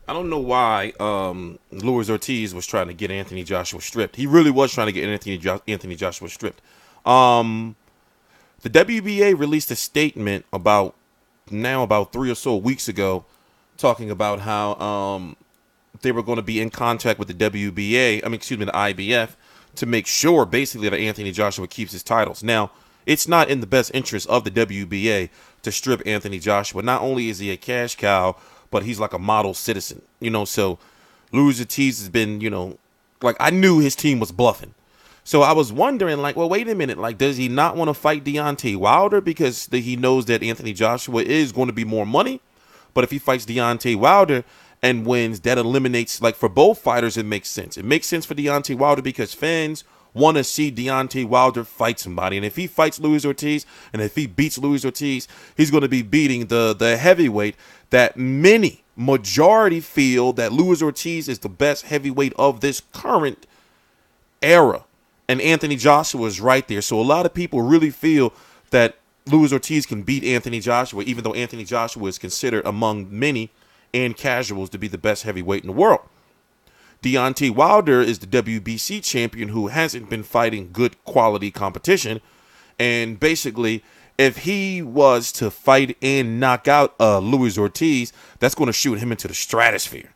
I don't know why Luis Ortiz was trying to get Anthony Joshua stripped. He really was trying to get Anthony Joshua stripped. Um, the WBA released a statement about 3 or so weeks ago, talking about how they were going to be in contact with the WBA. I mean, excuse me, the IBF, to make sure basically that Anthony Joshua keeps his titles. Now, it's not in the best interest of the WBA to strip Anthony Joshua. Not only is he a cash cow, but he's like a model citizen, so Luis Ortiz has been, like, I knew his team was bluffing. So I was wondering, like, well, wait a minute, like, does he not want to fight Deontay Wilder because he knows that Anthony Joshua is going to be more money? But if he fights Deontay Wilder and wins, that eliminates, like, for both fighters, it makes sense. It makes sense for Deontay Wilder because fans want to see Deontay Wilder fight somebody. And if he fights Luis Ortiz, and if he beats Luis Ortiz, he's going to be beating the heavyweight that majority feel that Luis Ortiz is the best heavyweight of this current era. And Anthony Joshua is right there. So a lot of people really feel that Luis Ortiz can beat Anthony Joshua, even though Anthony Joshua is considered among many and casuals to be the best heavyweight in the world. Deontay Wilder is the WBC champion who hasn't been fighting good quality competition. And basically, if he was to fight and knock out Luis Ortiz, that's going to shoot him into the stratosphere.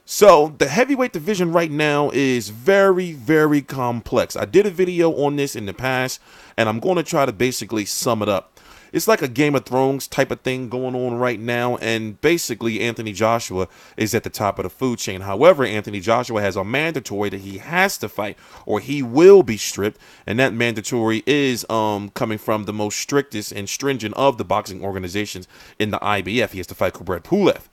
So the heavyweight division right now is very, very complex. I did a video on this in the past, and I'm going to try to basically sum it up. It's like a Game of Thrones type of thing going on right now, and basically Anthony Joshua is at the top of the food chain. However, Anthony Joshua has a mandatory that he has to fight or he will be stripped, and that mandatory is coming from the most strictest and stringent of the boxing organizations in the IBF. He has to fight Pulev.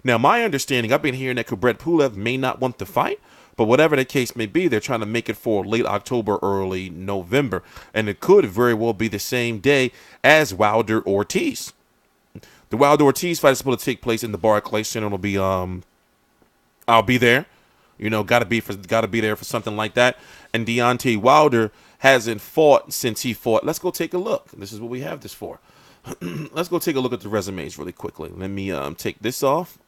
Now, my understanding, I've been hearing that Pulev may not want to fight, but whatever the case may be, they're trying to make it for late October, early November. And it could very well be the same day as Wilder Ortiz. The Wilder Ortiz fight is supposed to take place in the Barclays Center. It'll be I'll be there. Gotta be there for something like that. And Deontay Wilder hasn't fought since he fought. Let's go take a look. This is what we have this for. Let's go take a look at the resumes really quickly. Let me take this off.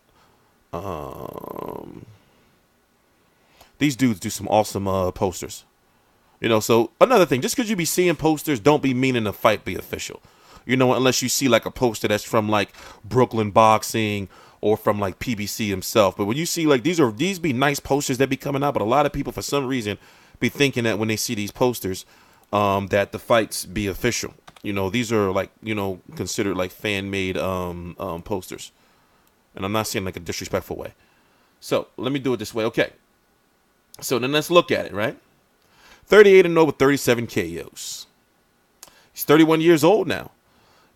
These dudes do some awesome posters. So another thing, just because you be seeing posters, don't be meaning the fight be official. Unless you see like a poster that's from like Brooklyn Boxing or from like PBC himself. But when you see like these be nice posters that be coming out, but a lot of people for some reason be thinking that when they see these posters, that the fights be official. These are like, considered like fan-made posters. And I'm not saying like a disrespectful way. So let me do it this way. Okay. So then let's look at it, right? 38-0 with 37 KOs. He's 31 years old now.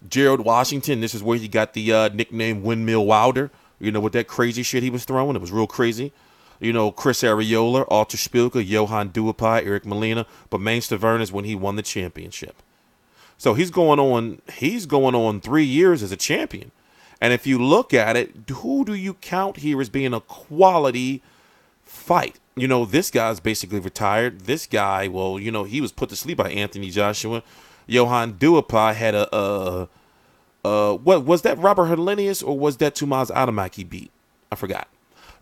Gerald Washington, this is where he got the nickname Windmill Wilder. With that crazy shit he was throwing. It was real crazy. Chris Arreola, Artur Szpilka, Johan Duhaupas, Eric Molina. But main Stiverne is when he won the championship. So he's going on 3 years as a champion. And if you look at it, who do you count here as being a quality fight? This guy's basically retired. This guy, well, he was put to sleep by Anthony Joshua. Johan Duhaupas had what was that, Robert Helenius, or was that Tomas Adamak he beat? I forgot.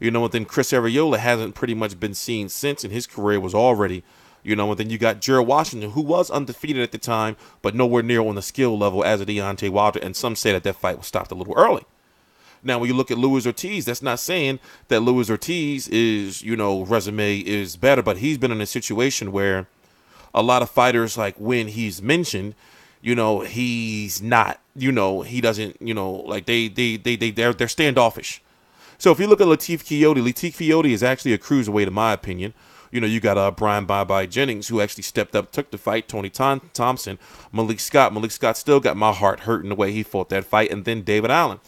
And then Chris Arreola hasn't pretty much been seen since, and his career was already, and then you got Gerald Washington, who was undefeated at the time, but nowhere near on the skill level as a Deontay Wilder, and some say that fight was stopped a little early. Now, when you look at Luis Ortiz, that's not saying that Luis Ortiz is, resume is better, but he's been in a situation where a lot of fighters, like when he's mentioned, he's not, he doesn't, like they're standoffish. So if you look at Latif Kiyoti is actually a cruiserweight in my opinion. You got Brian Bye Jennings, who actually stepped up, took the fight. Tony Thompson, Malik Scott. Malik Scott still got my heart hurting the way he fought that fight. And then David Allen.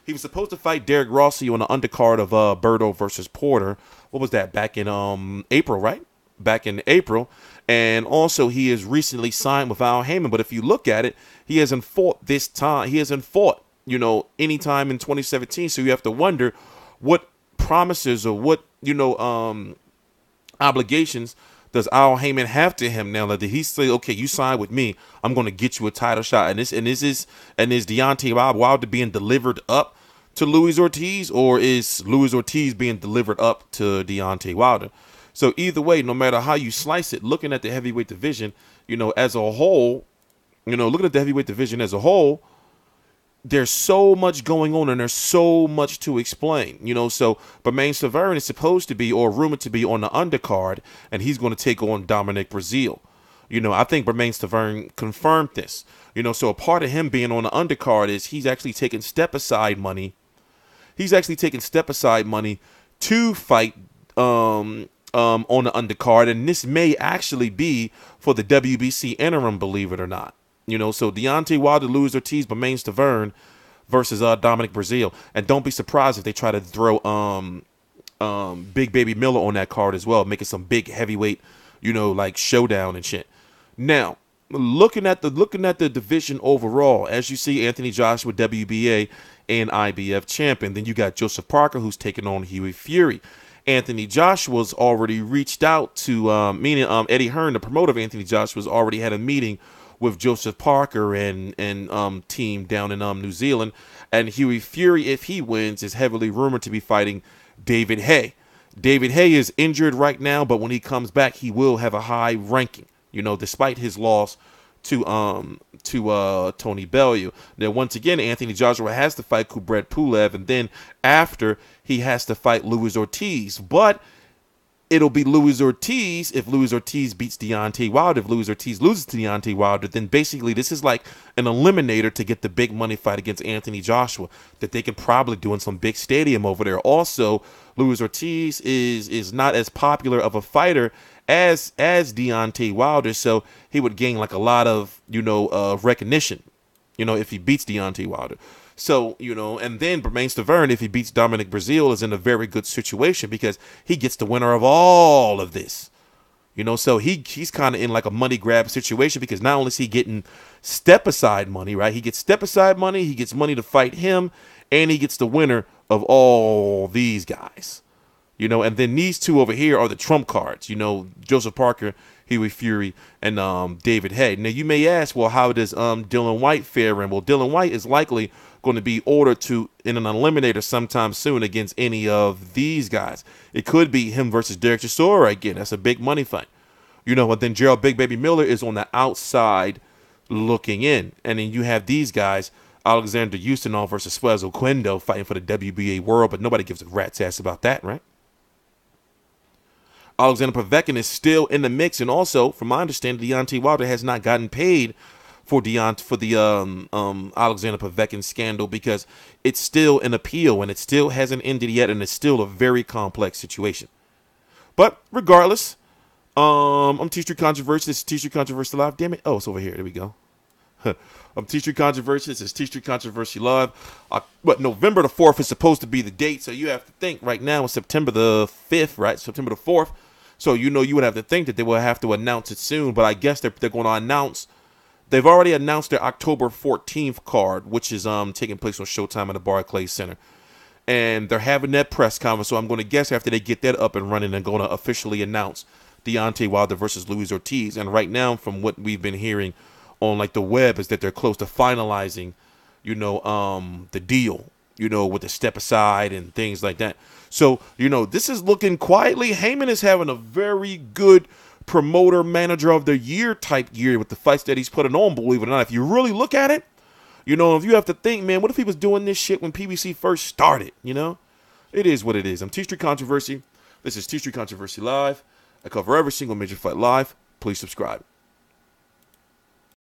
He was supposed to fight Derek Rossi on the undercard of Berto versus Porter. What was that? Back in April, right? Back in April. And also he is recently signed with Al Heyman. But if you look at it, he hasn't fought this time. He hasn't fought, any time in 2017. So you have to wonder what promises or what, obligations does Al Heyman have to him now? That did he say, okay, you sign with me, I'm going to get you a title shot, and this is Deontay Wilder being delivered up to Luis Ortiz, or is Luis Ortiz being delivered up to Deontay Wilder? So either way, no matter how you slice it, looking at the heavyweight division, as a whole, looking at the heavyweight division as a whole, there's so much going on and there's so much to explain, so Stiverne is supposed to be, or rumored to be, on the undercard, and he's going to take on Dominic Breazeale. I think Stiverne confirmed this, so a part of him being on the undercard is he's actually taking step-aside money. He's actually taking step-aside money to fight on the undercard, and this may actually be for the WBC interim, believe it or not. So Deontay Wilder, Luis Ortiz, Stiverne versus Dominic Breazeale. And don't be surprised if they try to throw Big Baby Miller on that card as well, making some big heavyweight, like showdown and shit. Now, looking at the division overall, as you see, Anthony Joshua, WBA and IBF champion. Then you got Joseph Parker, who's taking on Hughie Fury. Anthony Joshua's already reached out to, Eddie Hearn, the promoter of Anthony Joshua's already had a meeting with Joseph Parker and team down in New Zealand. And Hughie Fury, if he wins, is heavily rumored to be fighting David Haye. David Haye is injured right now, but when he comes back, he will have a high ranking, despite his loss to Tony Bellew. Now, once again, Anthony Joshua has to fight Kubrat Pulev, and then after, he has to fight Luis Ortiz. But it'll be Luis Ortiz if Luis Ortiz beats Deontay Wilder. If Luis Ortiz loses to Deontay Wilder, then basically this is like an eliminator to get the big money fight against Anthony Joshua that they could probably do in some big stadium over there. Also, Luis Ortiz is not as popular of a fighter as Deontay Wilder, so he would gain like a lot of recognition, if he beats Deontay Wilder. So, and then Stiverne, if he beats Dominic Breazeale, is in a very good situation because he gets the winner of all of this. So he's kind of in like a money grab situation because not only is he getting step-aside money, right? He gets step-aside money, he gets money to fight him, and he gets the winner of all these guys. And then these two over here are the trump cards, Joseph Parker, Hughie Fury, and David Haye. Now, you may ask, well, how does Dillian Whyte fare in? Well, Dillian Whyte is likely going to be ordered in an eliminator sometime soon against any of these guys. It could be him versus Derek Chisora again. That's a big money fight. And then Gerald Big Baby Miller is on the outside looking in. And then you have these guys, Alexander Ustinov versus Suez Oquendo, fighting for the WBA world, but nobody gives a rat's ass about that, right? Alexander Povetkin is still in the mix, and also, from my understanding, Deontay Wilder has not gotten paid for the Alexander Povetkin scandal because it's still an appeal and it still hasn't ended yet, and it's still a very complex situation. But regardless, I'm TstreeT Controversy. This is TstreeT Controversy Live. Damn it! Oh, it's over here. There we go. I'm TstreeT Controversy. This is TstreeT Controversy Live. But November the 4th is supposed to be the date, so you have to think right now it's September the 5th, right? September the 4th. So, you would have to think that they will have to announce it soon, but I guess they're going to announce. They've already announced their October 14th card, which is taking place on Showtime at the Barclays Center. And they're having that press conference, so I'm going to guess after they get that up and running, they're going to officially announce Deontay Wilder versus Luis Ortiz. And right now, from what we've been hearing on like the web, is that they're close to finalizing, the deal, with the step aside and things like that. So, this is looking quietly. Heyman is having a very good promoter manager of the year type year with the fights that he's putting on, believe it or not. If you really look at it, if you have to think, man, what if he was doing this shit when PBC first started, It is what it is. I'm TstreeT Controversy. This is TstreeT Controversy Live. I cover every single major fight live. Please subscribe.